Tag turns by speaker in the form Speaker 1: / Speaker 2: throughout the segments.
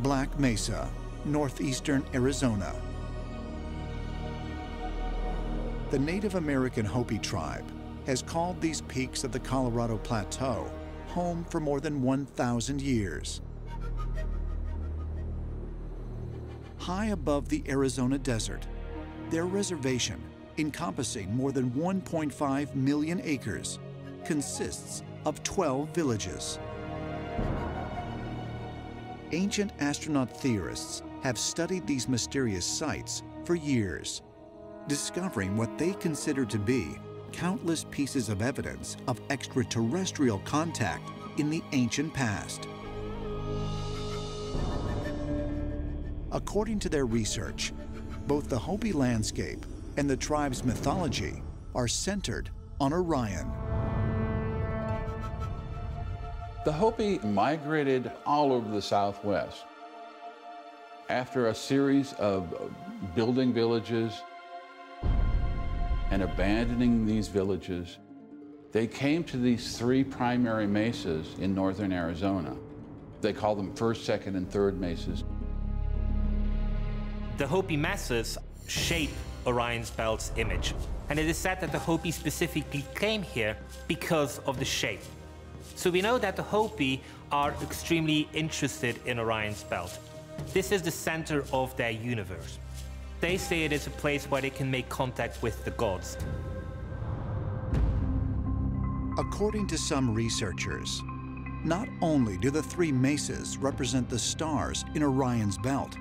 Speaker 1: Black Mesa, northeastern Arizona. The Native American Hopi tribe has called these peaks of the Colorado Plateau home for more than 1,000 years. High above the Arizona desert, their reservation, encompassing more than 1.5 million acres, consists of 12 villages. Ancient astronaut theorists have studied these mysterious sites for years, discovering what they consider to be countless pieces of evidence of extraterrestrial contact in the ancient past. According to their research, both the Hopi landscape and the tribe's mythology are centered on Orion.
Speaker 2: The Hopi migrated all over the Southwest. After a series of building villages and abandoning these villages, they came to these three primary mesas in northern Arizona. They call them first, second, and third mesas.
Speaker 3: The Hopi mesas shape Orion's belt's image, and it is said that the Hopi specifically came here because of the shape. So we know that the Hopi are extremely interested in Orion's belt. This is the center of their universe. They say it is a place where they can make contact with the gods.
Speaker 1: According to some researchers, not only do the three mesas represent the stars in Orion's belt,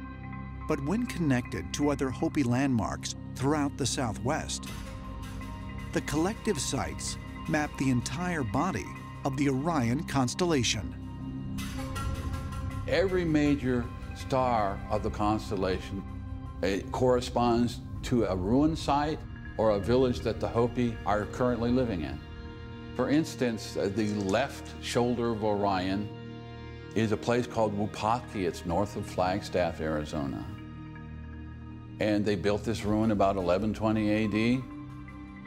Speaker 1: but when connected to other Hopi landmarks throughout the Southwest, the collective sites map the entire body of the Orion constellation.
Speaker 2: Every major star of the constellation, it corresponds to a ruin site or a village that the Hopi are currently living in. For instance, the left shoulder of Orion is a place called Wupatki. It's north of Flagstaff, Arizona. And they built this ruin about 1120 AD.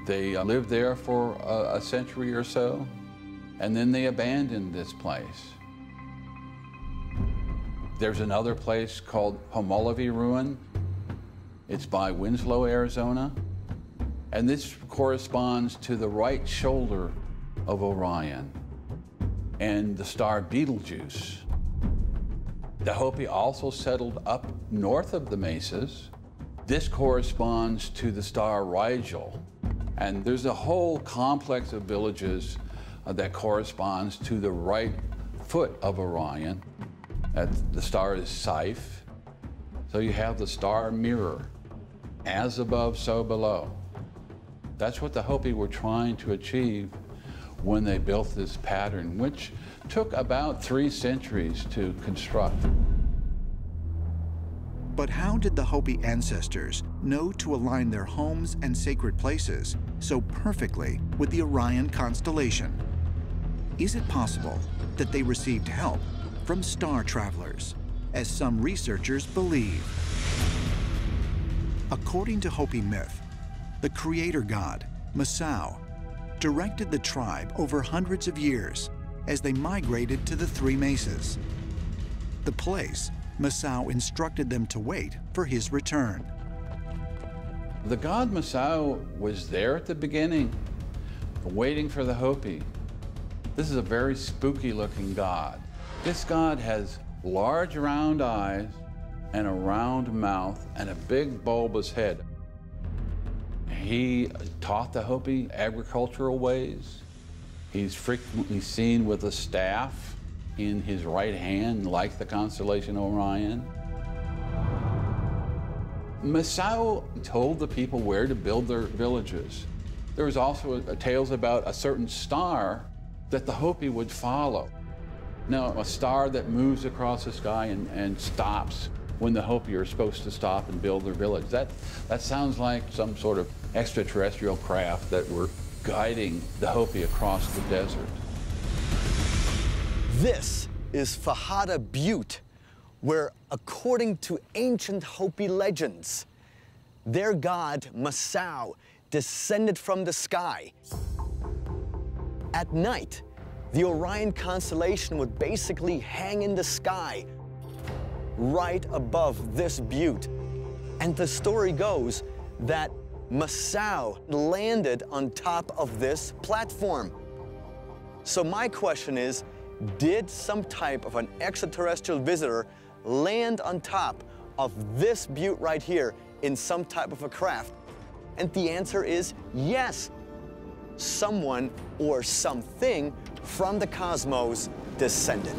Speaker 2: They lived there for a century or so, and then they abandoned this place. There's another place called Homolovi Ruin. It's by Winslow, Arizona. And this corresponds to the right shoulder of Orion and the star Betelgeuse. The Hopi also settled up north of the mesas. This corresponds to the star Rigel. And there's a whole complex of villages that corresponds to the right foot of Orion. The star is Siph. So you have the star mirror, as above, so below. That's what the Hopi were trying to achieve when they built this pattern, which took about 3 centuries to construct.
Speaker 1: But how did the Hopi ancestors know to align their homes and sacred places so perfectly with the Orion constellation? Is it possible that they received help from star travelers, as some researchers believe? According to Hopi myth, the creator god, Masao, directed the tribe over hundreds of years as they migrated to the three mesas. The place Masao instructed them to wait for his return.
Speaker 2: The god Masao was there at the beginning, waiting for the Hopi. This is a very spooky-looking god. This god has large round eyes and a round mouth and a big bulbous head. He taught the Hopi agricultural ways. He's frequently seen with a staff in his right hand, like the constellation Orion. Masao told the people where to build their villages. There was also tales about a certain star that the Hopi would follow. Now, a star that moves across the sky and stops when the Hopi are supposed to stop and build their village. That sounds like some sort of extraterrestrial craft that were guiding the Hopi across the desert.
Speaker 4: This is Fajada Butte, where, according to ancient Hopi legends, their god, Masao, descended from the sky. At night, the Orion constellation would basically hang in the sky, right above this butte. And the story goes that Masao landed on top of this platform. So my question is, did some type of an extraterrestrial visitor land on top of this butte right here in some type of a craft? And the answer is yes. Someone or something from the cosmos descended.